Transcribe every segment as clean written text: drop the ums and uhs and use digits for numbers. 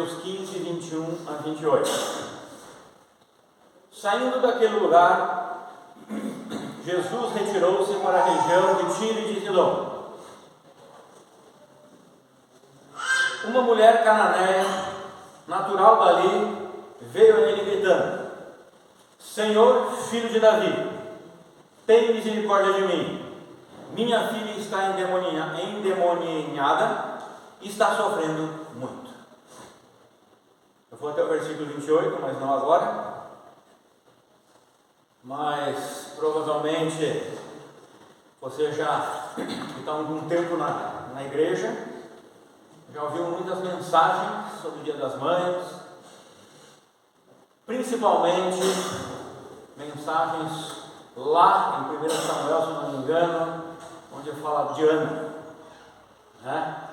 Mateus 15, 21 a 28. Saindo daquele lugar, Jesus retirou-se para a região de Tiro e de Sidom. Uma mulher cananeia, natural dali, veio a ele gritando: Senhor, filho de Davi, tem misericórdia de mim. Minha filha está endemoniada e está sofrendo muito. Eu vou até o versículo 28, mas não agora. Mas provavelmente você já está há algum tempo na igreja, já ouviu muitas mensagens sobre o Dia das Mães, principalmente mensagens lá em 1 Samuel, se não me engano, onde fala de Ana, né?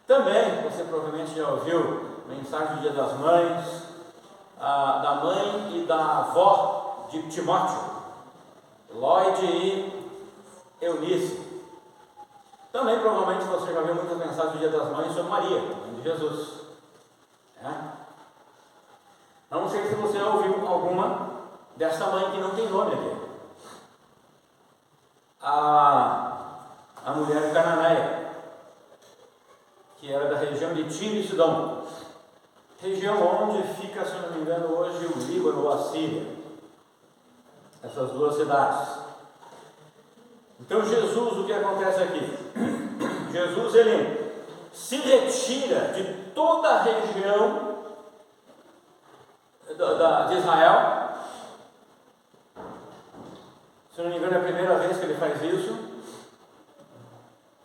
Também você provavelmente já ouviu mensagem do Dia das Mães, da mãe e da avó de Timóteo, Lloyd e Eunice. Também provavelmente você já viu muitas mensagens do Dia das Mães sobre Maria, mãe de Jesus, né? Não sei se você já ouviu alguma dessa mãe que não tem nome aqui. A mulher cananeia, que era da região de Tiro e Sidom, região onde fica, se não me engano, hoje o Líbano ou a Síria, essas duas cidades. Então Jesus, o que acontece aqui? Jesus, ele se retira de toda a região de Israel. Se não me engano, é a primeira vez que ele faz isso.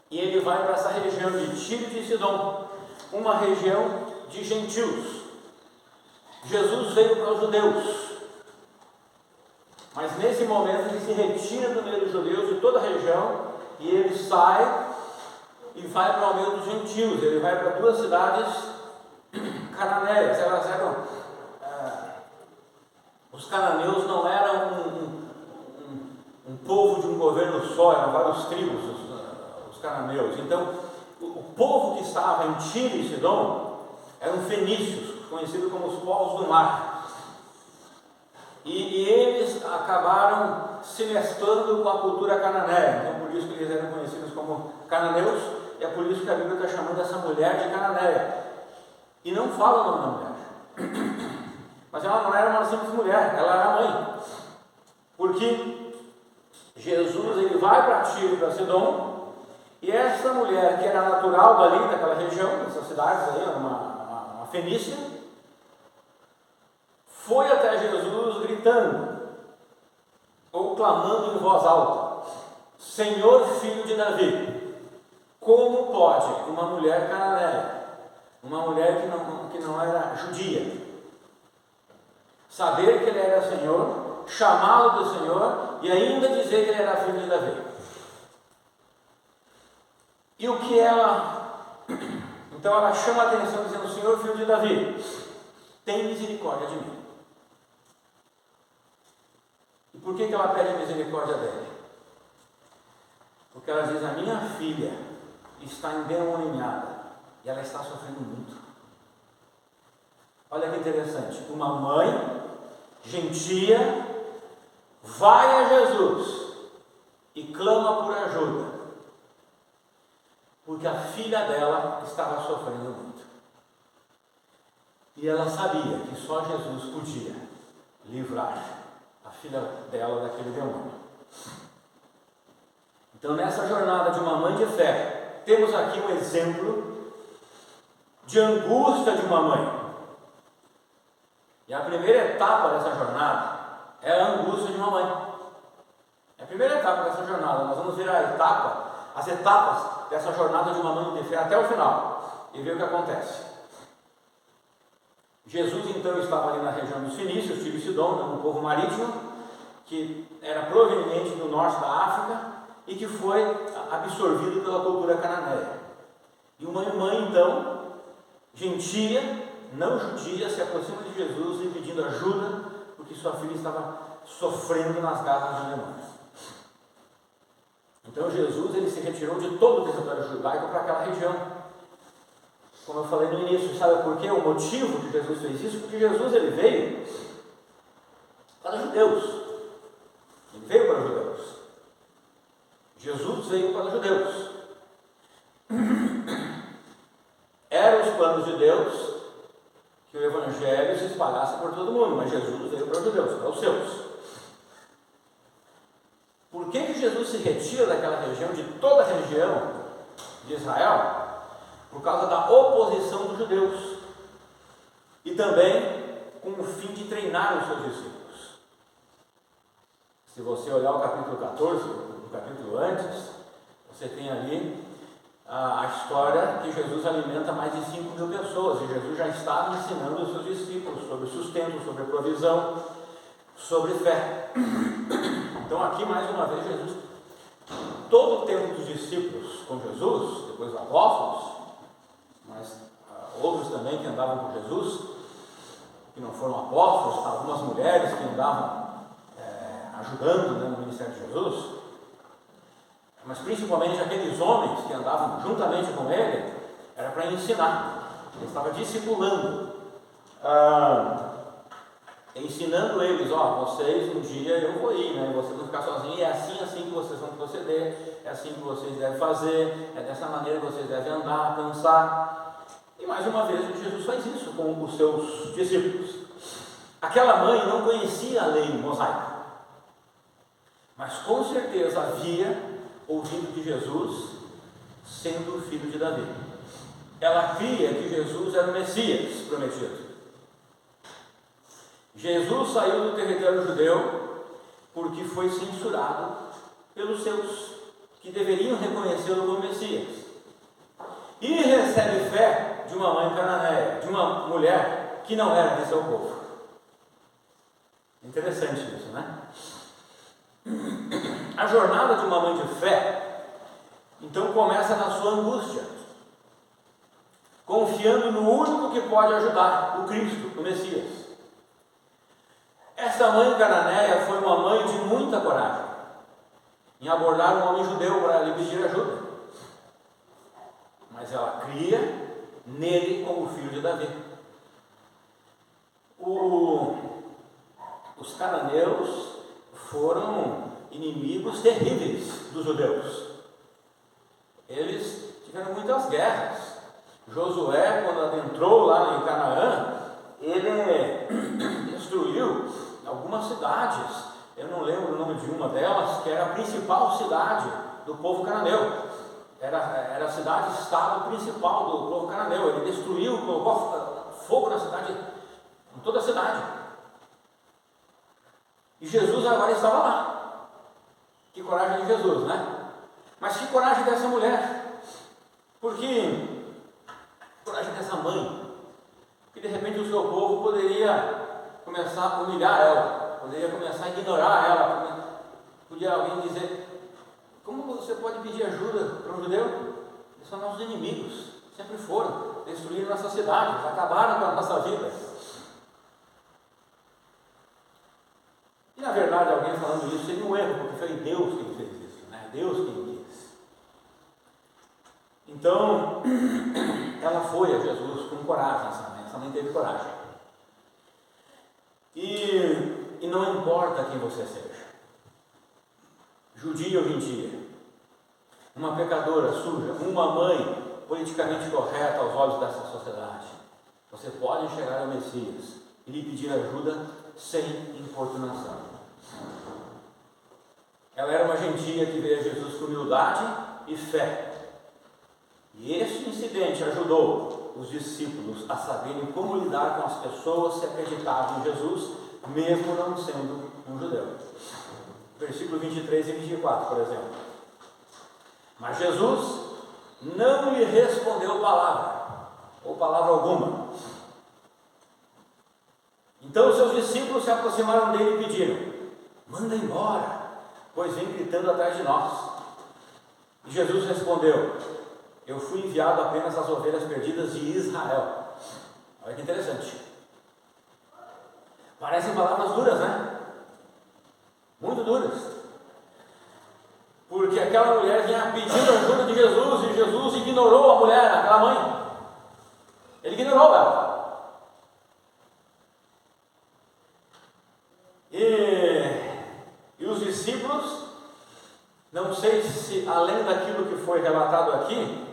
E ele vai para essa região de Tiro e de Sidom, uma região de gentios. Jesus veio para os judeus, mas nesse momento ele se retira do meio dos judeus de toda a região e ele sai e vai para o meio dos gentios. Ele vai para duas cidades cananeias. Elas eram os cananeus não eram um povo de um governo só, eram vários tribos, os cananeus. Então, o povo que estava em Tiro e Sidom eram fenícios, conhecidos como os povos do mar. E eles acabaram se mesclando com a cultura cananeia. Então, por isso que eles eram conhecidos como cananeus, e é por isso que a Bíblia está chamando essa mulher de cananeia. E não fala o nome da mulher. Mas ela não era uma simples mulher, ela era mãe. Porque Jesus, ele vai para Tiro e para Sidom, e essa mulher que era natural dali, daquela região, dessas cidades aí, uma fenícia, foi até Jesus gritando, ou clamando em voz alta: Senhor, filho de Davi, como pode uma mulher cananeia, uma mulher que não era judia, saber que ele era Senhor, chamá-lo do Senhor e ainda dizer que ele era filho de Davi? E o que ela... Então ela chama a atenção dizendo: Senhor, filho de Davi, tem misericórdia de mim. E por que ela pede misericórdia dele? Porque ela diz: a minha filha está endemoniada e ela está sofrendo muito. Olha que interessante, uma mãe gentia vai a Jesus e clama por ajuda, porque a filha dela estava sofrendo muito. E ela sabia que só Jesus podia livrar a filha dela daquele demônio. Então, nessa jornada de uma mãe de fé, temos aqui um exemplo de angústia de uma mãe. E a primeira etapa dessa jornada é a angústia de uma mãe. É a primeira etapa dessa jornada. Nós vamos ver as etapas dessa jornada de uma mãe de fé até o final e ver o que acontece. Jesus então estava ali na região dos fenícios, Tiro e Sidom, um povo marítimo que era proveniente do norte da África e que foi absorvido pela cultura cananeia. E uma mãe então, gentia, não judia, se aproxima de Jesus e pedindo ajuda, porque sua filha estava sofrendo nas garras do demônio. Então Jesus, ele se retirou de todo o território judaico para aquela região. como eu falei no início, sabe por quê? O motivo que Jesus fez isso? Porque Jesus ele veio para os judeus. Ele veio para os judeus. Jesus veio para os judeus. Eram os planos de Deus que o Evangelho se espalhasse por todo mundo, mas Jesus veio para os judeus, para os seus. Por que Jesus se retira daquela região, de toda a região de Israel? Por causa da oposição dos judeus e também com o fim de treinar os seus discípulos. Se você olhar o capítulo 14, o capítulo antes, você tem ali a história que Jesus alimenta mais de 5.000 pessoas, e Jesus já estava ensinando os seus discípulos sobre sustento, sobre provisão, sobre fé. Então aqui mais uma vez Jesus, todo o tempo dos discípulos com Jesus, depois os apóstolos, mas outros também que andavam com Jesus, que não foram apóstolos, algumas mulheres que andavam ajudando, né, no ministério de Jesus, mas principalmente aqueles homens que andavam juntamente com ele, era para ensinar. Ele estava discipulando, ensinando eles: vocês um dia eu vou ir, né? Vocês vão ficar sozinhos, é assim que vocês vão proceder, é assim que vocês devem fazer, é dessa maneira que vocês devem andar, pensar. E mais uma vez Jesus faz isso com os seus discípulos. Aquela mãe não conhecia a lei mosaica, mas com certeza havia ouvido de Jesus sendo o filho de Davi. Ela cria que Jesus era o Messias prometido. Jesus saiu do território judeu porque foi censurado pelos seus que deveriam reconhecê-lo como Messias, e recebe fé de uma mãe cananeia, de uma mulher que não era de seu povo. Interessante isso, né? A jornada de uma mãe de fé, então, começa na sua angústia, confiando no único que pode ajudar, o Cristo, o Messias. Essa mãe cananeia foi uma mãe de muita coragem em abordar um homem judeu para lhe pedir ajuda, mas ela cria nele como filho de Davi. Os cananeus foram inimigos terríveis dos judeus. Eles tiveram muitas guerras. Josué, quando adentrou lá em Canaã, ele destruiu algumas cidades. Eu não lembro o nome de uma delas, que era a principal cidade do povo cananeu. Era a cidade-estado principal do povo cananeu. Ele destruiu, colocou fogo na cidade, em toda a cidade. E Jesus agora estava lá. Que coragem de Jesus, né? Mas que coragem dessa mulher? Porque coragem dessa mãe, que de repente o seu povo poderia começar a humilhar ela, poderia começar a ignorar ela. Podia alguém dizer: como você pode pedir ajuda para um judeu? Eles são nossos inimigos, sempre foram, destruíram nossas cidades, acabaram com a nossa vida. E na verdade, alguém falando isso seria um erro, porque foi Deus quem fez isso, né? Deus quem quis. Então, ela foi a Jesus com coragem, essa mãe teve coragem. E não importa quem você seja, judia ou gentia, uma pecadora suja, uma mãe politicamente correta aos olhos dessa sociedade, você pode chegar ao Messias e lhe pedir ajuda sem importunação. Ela era uma gentia que veio a Jesus com humildade e fé. E este incidente ajudou os discípulos a saberem como lidar com as pessoas que acreditavam em Jesus, mesmo não sendo um judeu. Versículo 23 e 24, por exemplo. Mas Jesus não lhe respondeu palavra, ou palavra alguma. Então seus discípulos se aproximaram dele e pediram: manda embora, pois vem gritando atrás de nós. E Jesus respondeu: eu fui enviado apenas às ovelhas perdidas de Israel. Olha que interessante. Parecem palavras duras, né? Muito duras. Porque aquela mulher vinha pedindo ajuda de Jesus, e Jesus ignorou a mulher, aquela mãe. foi relatado aqui,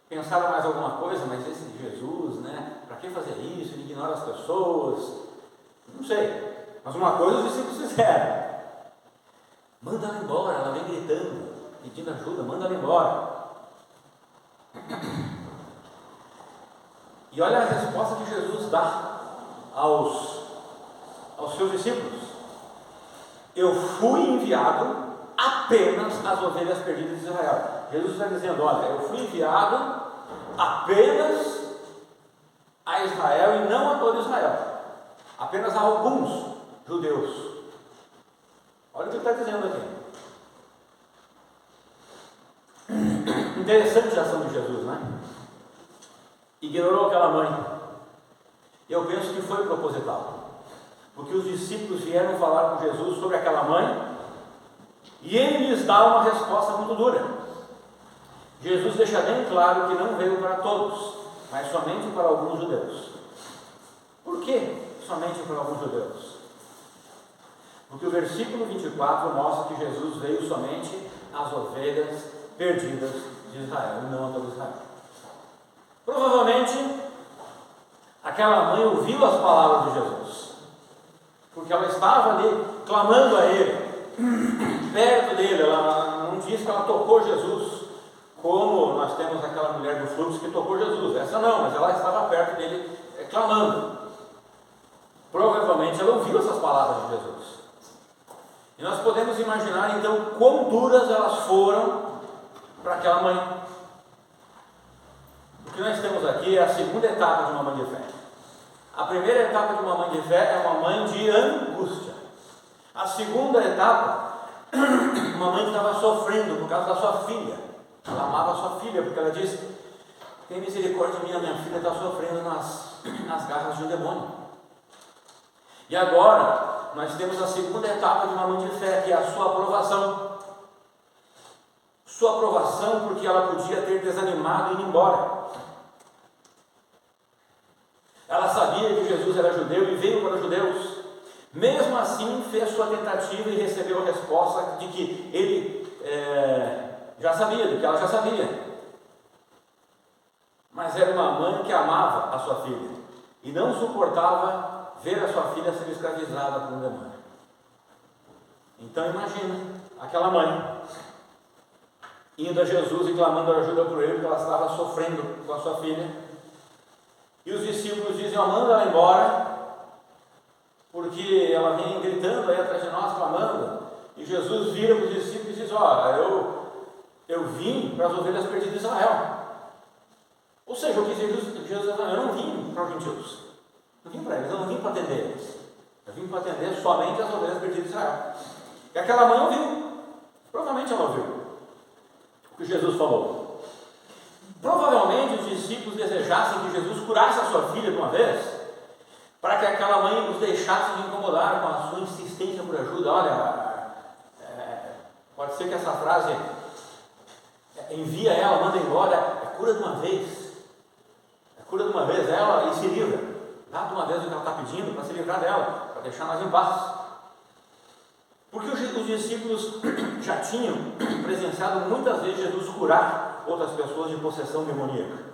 pensaram mais alguma coisa, mas esse de Jesus, né? Para que fazer isso? Ele ignora as pessoas. Não sei. Mas uma coisa os discípulos fizeram: manda ela embora, ela vem gritando, pedindo ajuda, manda ela embora. E olha a resposta que Jesus dá aos seus discípulos: eu fui enviado apenas às ovelhas perdidas de Israel. Jesus está dizendo: olha, eu fui enviado apenas a Israel e não a todo Israel, apenas a alguns judeus. Olha o que ele está dizendo aqui. Interessante a ação de Jesus, né? Ignorou aquela mãe. Eu penso que foi proposital, porque os discípulos vieram falar com Jesus sobre aquela mãe e ele lhes dá uma resposta muito dura. Jesus deixa bem claro que não veio para todos, mas somente para alguns judeus. Por que somente para alguns judeus? Porque o versículo 24 mostra que Jesus veio somente às ovelhas perdidas de Israel, e não a todo Israel. Provavelmente aquela mãe ouviu as palavras de Jesus, porque ela estava ali clamando a ele, perto dele. Ela não diz que ela tocou Jesus, como nós temos aquela mulher do fluxo que tocou Jesus. Essa não, mas ela estava perto dele clamando. Provavelmente ela ouviu essas palavras de Jesus. E nós podemos imaginar então quão duras elas foram para aquela mãe. O que nós temos aqui é a segunda etapa de uma mãe de fé. A primeira etapa de uma mãe de fé é uma mãe de angústia. A segunda etapa, uma mãe que estava sofrendo por causa da sua filha. Ela amava a sua filha, porque ela disse: tem misericórdia de mim, a minha filha está sofrendo nas garras de um demônio. E agora nós temos a segunda etapa de uma mãe de fé, que é a sua aprovação. Sua aprovação porque ela podia ter desanimado e ido embora. Ela sabia que Jesus era judeu e veio para os judeus. Mesmo assim, fez sua tentativa e recebeu a resposta de que ele já sabia, de que ela já sabia. Mas era uma mãe que amava a sua filha e não suportava ver a sua filha ser escravizada por um demônio. Então imagina aquela mãe indo a Jesus e clamando ajuda por ele, porque ela estava sofrendo com a sua filha. E os discípulos dizem: manda ela embora, porque ela vem gritando aí atrás de nós, clamando. E Jesus vira para os discípulos e diz: eu vim para as ovelhas perdidas de Israel. Ou seja, o que Jesus diz: eu não vim para os gentios, não vim para eles, eu não vim para atender eles, eu vim para atender somente as ovelhas perdidas de Israel. E aquela mãe ouviu, provavelmente ela ouviu o que Jesus falou. Provavelmente os discípulos desejassem que Jesus curasse a sua filha de uma vez, para que aquela mãe os deixasse de incomodar com a sua insistência por ajuda. Olha, pode ser que essa frase envia ela, manda embora, cura de uma vez, cura de uma vez ela e se livra, dá de uma vez o que ela está pedindo para se livrar dela, para deixar nós em paz. Porque os discípulos já tinham presenciado muitas vezes Jesus curar outras pessoas de possessão demoníaca.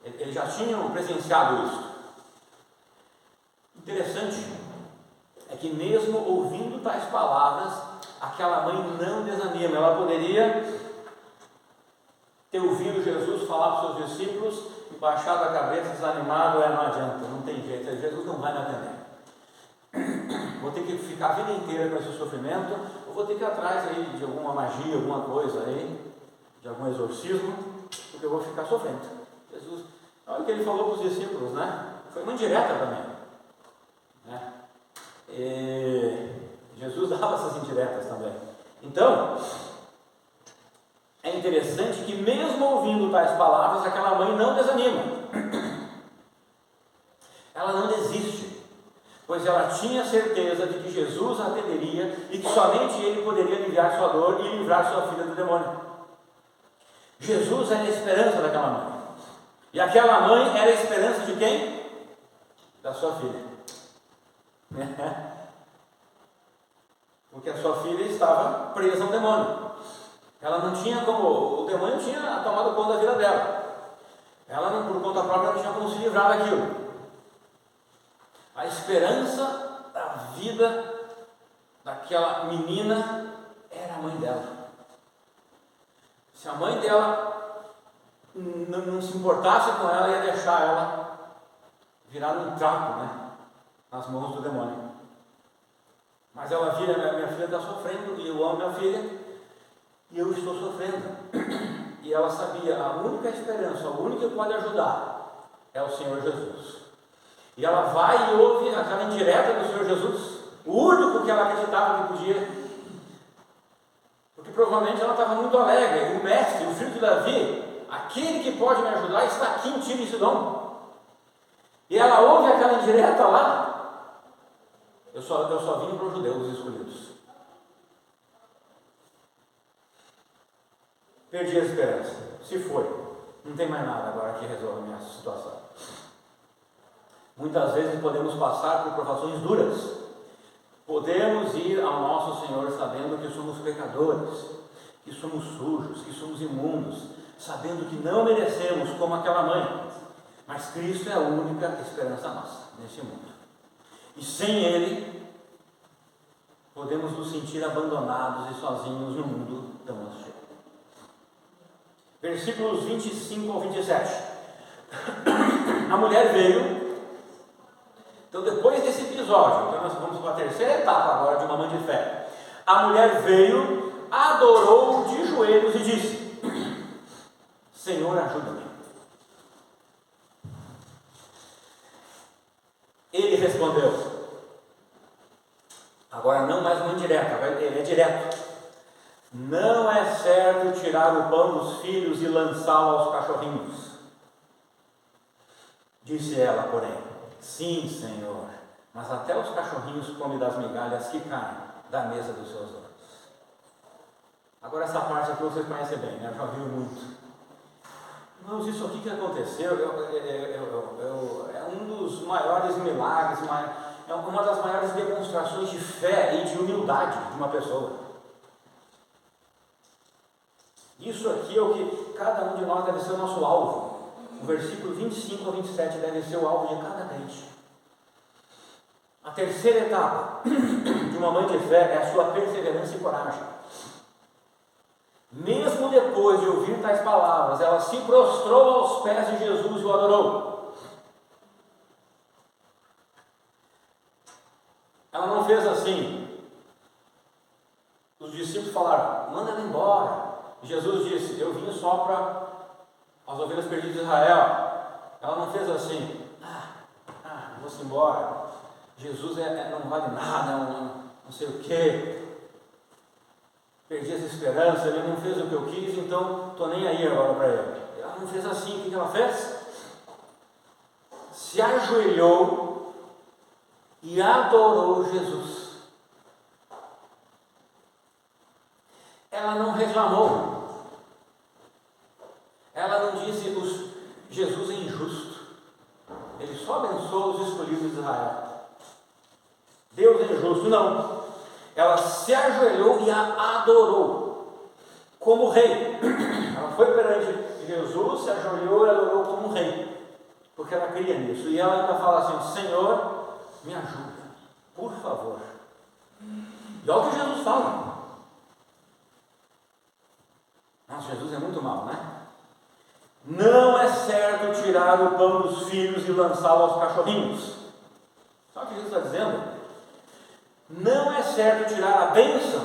Eles já tinham presenciado isso. Interessante é que mesmo ouvindo tais palavras, aquela mãe não desanima. Ela poderia ter ouvido Jesus falar para os seus discípulos e baixado a cabeça, desanimado: não adianta, não tem jeito, Jesus não vai me atender. Vou ter que ficar a vida inteira com esse sofrimento, ou vou ter que ir atrás aí de alguma magia, alguma coisa aí, de algum exorcismo, porque eu vou ficar sofrendo. Jesus, olha o que ele falou para os discípulos, né? Foi uma indireta também, né? E Jesus dava essas indiretas também. Então, é interessante que mesmo ouvindo tais palavras, aquela mãe não desanima. Ela não desiste, pois ela tinha certeza de que Jesus a atenderia e que somente ele poderia aliviar sua dor e livrar sua filha do demônio. Jesus era a esperança daquela mãe. E aquela mãe era a esperança de quem? Da sua filha. Porque a sua filha estava presa a um demônio. Ela não tinha como, o demônio tinha tomado conta da vida dela. Ela, não, por conta própria, não tinha como se livrar daquilo. A esperança da vida daquela menina era a mãe dela. Se a mãe dela não se importasse com ela, ia deixar ela virar um trapo, né, nas mãos do demônio. Mas ela vira, minha filha está sofrendo, e eu amo minha filha, e eu estou sofrendo. E ela sabia, a única esperança, o único que pode ajudar é o Senhor Jesus. E ela vai e ouve aquela indireta do Senhor Jesus, o único que ela acreditava que podia, porque provavelmente ela estava muito alegre. O mestre, o filho de Davi, aquele que pode me ajudar, está aqui em Tiro e Sidom. E ela ouve aquela indireta lá. Eu só vim para os judeus escolhidos. Perdi a esperança. Se foi, não tem mais nada agora que resolva a minha situação. Muitas vezes podemos passar por provações duras. Podemos ir ao nosso Senhor sabendo que somos pecadores, que somos sujos, que somos imundos, sabendo que não merecemos como aquela mãe. Mas Cristo é a única esperança nossa neste mundo. E sem Ele, podemos nos sentir abandonados e sozinhos no mundo tão hostil. Versículos 25 ao 27. A mulher veio. Então, depois desse episódio, então nós vamos para a terceira etapa agora de uma mãe de fé. A mulher veio, adorou de joelhos e disse: Senhor, ajuda-me. Ele respondeu, agora não mais uma indireta, ele é direto: não é certo tirar o pão dos filhos e lançá-lo aos cachorrinhos. Disse ela, porém: sim, Senhor, mas até os cachorrinhos comem das migalhas que caem da mesa dos seus donos. Agora essa parte aqui vocês conhecem bem, né? Já ouviram muito. Irmãos, isso aqui que aconteceu é um dos maiores milagres, é uma das maiores demonstrações de fé e de humildade de uma pessoa. Isso aqui é o que cada um de nós deve ser o nosso alvo. O versículo 25 ao 27 deve ser o alvo de cada crente. A terceira etapa de uma mãe de fé é a sua perseverança e coragem. Mesmo depois de ouvir tais palavras, ela se prostrou aos pés de Jesus e o adorou. Ela não fez assim. Os discípulos falaram: manda ela embora. Jesus disse: eu vim só para as ovelhas perdidas de Israel. Ela não fez assim: vou-se embora. Jesus não vale nada, não sei o que. Perdi as esperanças, ele não fez o que eu quis, então estou nem aí agora para ele. Ela não fez assim. O que ela fez? Se ajoelhou e adorou Jesus. Ela não reclamou. Ela não disse: Jesus é injusto, ele só abençoa os escolhidos de Israel. Deus é injusto. Não. Ela se ajoelhou e a adorou como rei. Ela foi perante Jesus, se ajoelhou e adorou como rei, porque ela cria nisso. E ela ainda fala assim: Senhor, me ajuda, por favor. E olha o que Jesus fala. Nossa, Jesus é muito mau, né? Não é certo tirar o pão dos filhos e lançá-lo aos cachorrinhos. Sabe o que Jesus está dizendo? Não é certo tirar a bênção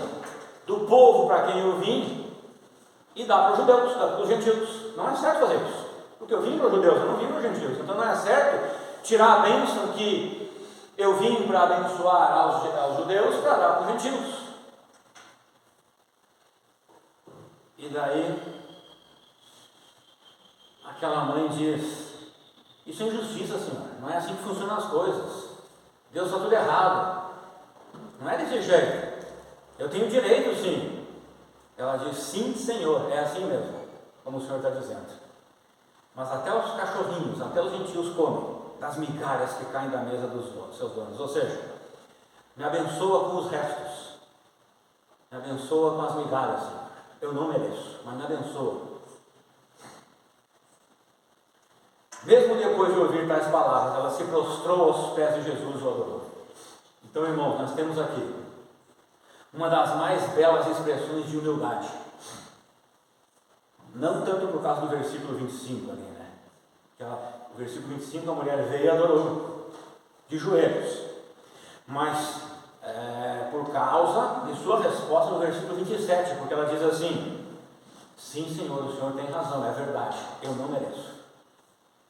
do povo para quem eu vim e dar para os judeus, dar para os gentios. Não é certo fazer isso, porque eu vim para os judeus, eu não vim para os gentios. Então não é certo tirar a bênção que eu vim para abençoar aos judeus para dar para os gentios. E daí aquela mãe diz: isso é injustiça, Senhor, não é assim que funcionam as coisas. Deus está tudo errado. Não é desse jeito. Eu tenho direito, sim. Ela diz: sim, Senhor, é assim mesmo, como o Senhor está dizendo. Mas até os cachorrinhos, até os gentios comem das migalhas que caem da mesa dos seus donos. Ou seja, me abençoa com os restos, me abençoa com as migalhas, Senhor. eu não mereço, mas me abençoa. Mesmo depois de ouvir tais palavras, ela se prostrou aos pés de Jesus e o adorou. Então, irmãos, nós temos aqui uma das mais belas expressões de humildade. Não tanto por causa do versículo 25 ali, né? O versículo 25, a mulher veio e adorou, de joelhos. Mas por causa de sua resposta no versículo 27, porque ela diz assim: sim, Senhor, o Senhor tem razão, é verdade, eu não mereço,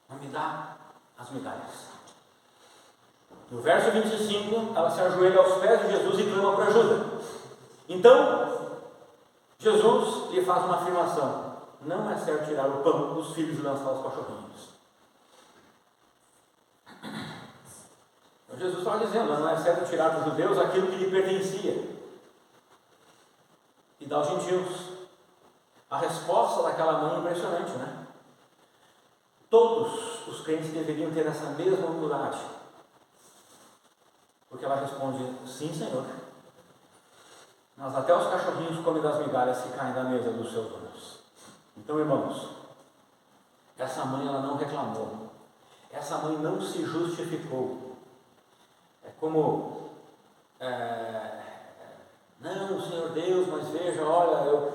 mas me dá as migalhas. No verso 25, ela se ajoelha aos pés de Jesus e clama por ajuda. Então, Jesus lhe faz uma afirmação: não é certo tirar o pão dos filhos e lançar os cachorrinhos. Então, Jesus estava dizendo: não é certo tirar dos judeus aquilo que lhe pertencia e dar aos gentios. A resposta daquela mãe é impressionante, né? Todos os crentes deveriam ter essa mesma humildade, porque ela responde: sim, Senhor, mas até os cachorrinhos comem das migalhas que caem da mesa dos seus donos. Então, irmãos, essa mãe, ela não reclamou, essa mãe não se justificou. É como não, Senhor Deus, mas veja, olha,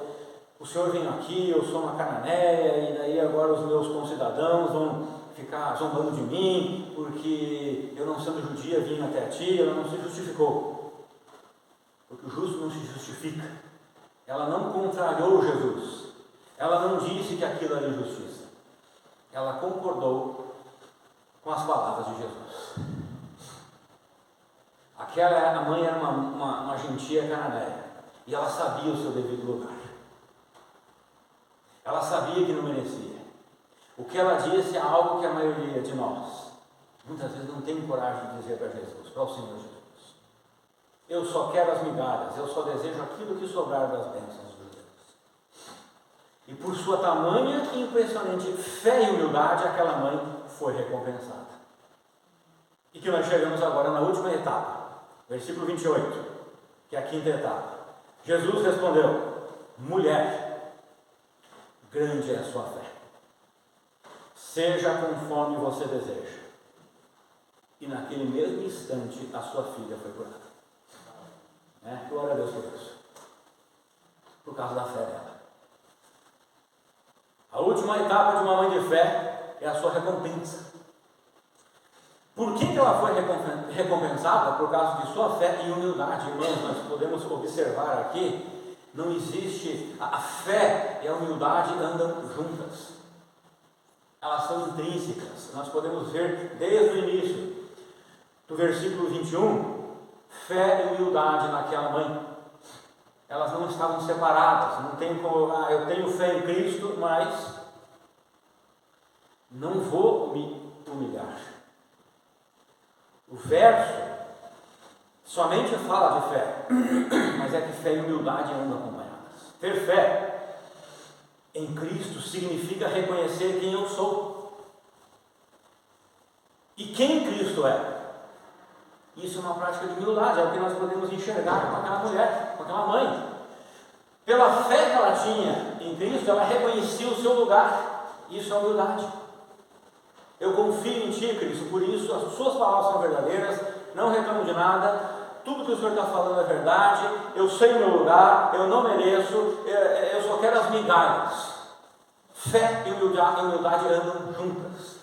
o Senhor veio aqui, eu sou uma cananeia, e daí agora os meus concidadãos vão ficar zombando de mim, porque eu, não sendo judia, vim até ti. Ela não se justificou, porque o justo não se justifica. Ela não contrariou Jesus, ela não disse que aquilo era injustiça, ela concordou com as palavras de Jesus. A mãe era uma gentia cananeia, e ela sabia o seu devido lugar, ela sabia que não merecia. O que ela disse é algo que a maioria de nós muitas vezes não tem coragem de dizer para Jesus, para o Senhor Jesus: eu só quero as migalhas, eu só desejo aquilo que sobrar das bênçãos de Deus. E por sua tamanha e impressionante fé e humildade, aquela mãe foi recompensada. E que nós chegamos agora na última etapa, versículo 28, que é a quinta etapa. Jesus respondeu: mulher, grande é a sua fé, seja conforme você deseja. E naquele mesmo instante a sua filha foi curada. Glória a Deus por isso, por causa da fé dela. A última etapa de uma mãe de fé é a sua recompensa. Por que ela foi recompensada? Por causa de sua fé e humildade. Irmãos, nós podemos observar aqui, não existe, a fé e a humildade andam juntas, elas são intrínsecas. Nós podemos ver desde o início do versículo 21, fé e humildade naquela mãe, elas não estavam separadas. Não tem como, eu tenho fé em Cristo, mas não vou me humilhar. O verso somente fala de fé, mas é que fé e humildade andam acompanhadas. Ter fé em Cristo significa reconhecer quem eu sou e quem Cristo é. Isso é uma prática de humildade, é o que nós podemos enxergar com aquela mulher, com aquela mãe. Pela fé que ela tinha em Cristo, ela reconhecia o seu lugar. Isso é humildade. Eu confio em Ti, Cristo, por isso as Suas palavras são verdadeiras, não reclamo de nada, tudo que o Senhor está falando é verdade, eu sei o meu lugar, eu não mereço, eu só quero as migalhas. Fé e humildade andam juntas.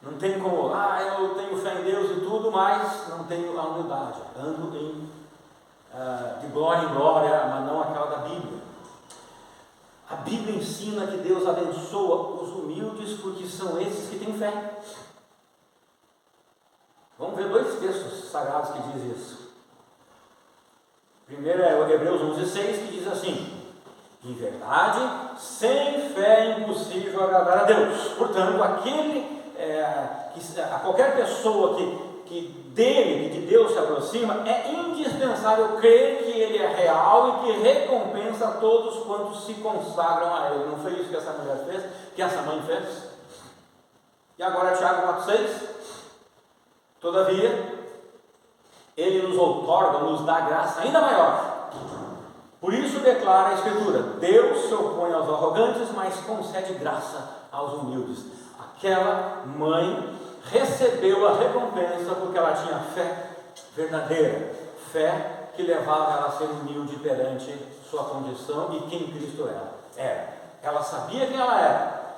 Não tem como, eu tenho fé em Deus e tudo, mas não tenho a humildade. Ando de glória em glória, mas não aquela da Bíblia. A Bíblia ensina que Deus abençoa os humildes, porque são esses que têm fé. Vamos ver dois textos sagrados que dizem isso. Primeiro é o Hebreus 11:6, que diz assim: em verdade, sem fé é impossível agradar a Deus. Portanto, a qualquer pessoa que de Deus se aproxima, é indispensável crer que Ele é real e que recompensa todos quantos se consagram a Ele. Não foi isso que essa mulher fez, que essa mãe fez? E agora Tiago 4:6, todavia, Ele nos outorga, nos dá graça ainda maior, Por isso declara a Escritura: Deus se opõe aos arrogantes, mas concede graça aos humildes. Aquela mãe recebeu a recompensa porque ela tinha fé verdadeira, fé que levava ela a ser humilde perante sua condição e quem Cristo era. Ela sabia quem ela era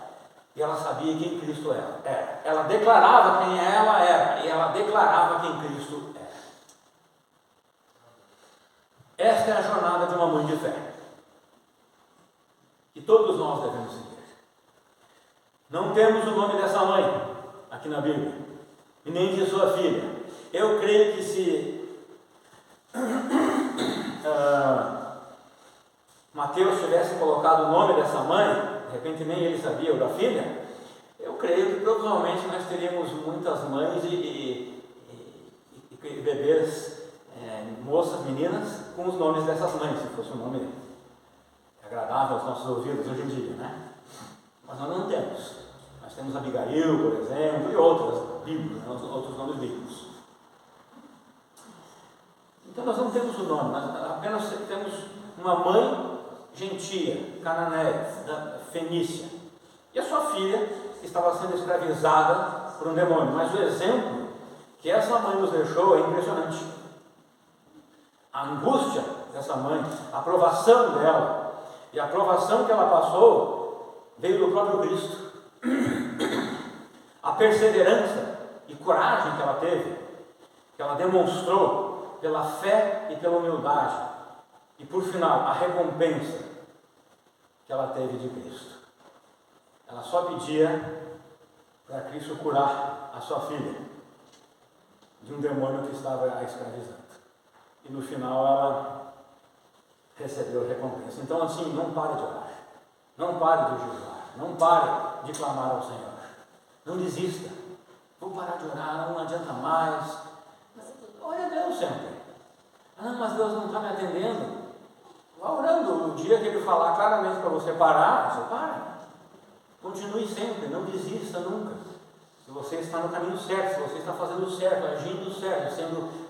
e ela sabia quem Cristo era. Ela declarava quem ela era e ela declarava quem Cristo era. Esta é a jornada de uma mãe de fé que todos nós devemos seguir. Não temos o nome dessa mãe aqui na Bíblia e nem de sua filha. Eu creio que se Mateus tivesse colocado o nome dessa mãe, de repente nem ele sabia o da filha, eu creio que provavelmente nós teríamos muitas mães e bebês, moças, meninas, com os nomes dessas mães, se fosse um nome agradável aos nossos ouvidos hoje em dia, né? Mas nós não temos. Nós temos Abigail, por exemplo, e outras bíblicas, outros nomes bíblicos. Então nós não temos o nome, nós apenas temos uma mãe gentia, cananeia, da Fenícia, e a sua filha estava sendo escravizada por um demônio. Mas o exemplo que essa mãe nos deixou é impressionante. A angústia dessa mãe, a provação dela e a provação que ela passou veio do próprio Cristo. A perseverança e coragem que ela teve, que ela demonstrou pela fé e pela humildade, e por final a recompensa que ela teve de Cristo. Ela só pedia para Cristo curar a sua filha de um demônio que estava a escravizando. E no final ela recebeu a recompensa. Então assim, não pare de orar, não pare de jejuar, não pare de clamar ao Senhor, não desista. Vou parar de orar, não adianta mais. Ore a Deus sempre. Mas Deus não está me atendendo. Vá orando. O dia que Ele falar claramente para você parar, você para. Continue sempre, não desista nunca. Se você está no caminho certo, se você está fazendo certo, agindo certo,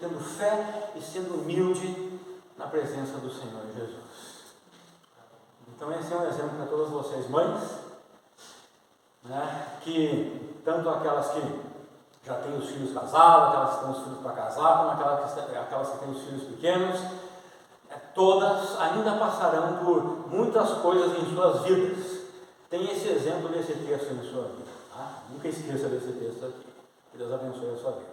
tendo fé e sendo humilde na presença do Senhor Jesus. Então esse é um exemplo para todas vocês, mães, né, que tanto aquelas que já têm os filhos casados, aquelas que têm os filhos para casar, como aquelas que têm os filhos pequenos, todas ainda passarão por muitas coisas em suas vidas. Tem esse exemplo desse texto em sua vida. Tá? Nunca esqueça desse texto aqui. Que Deus abençoe a sua vida.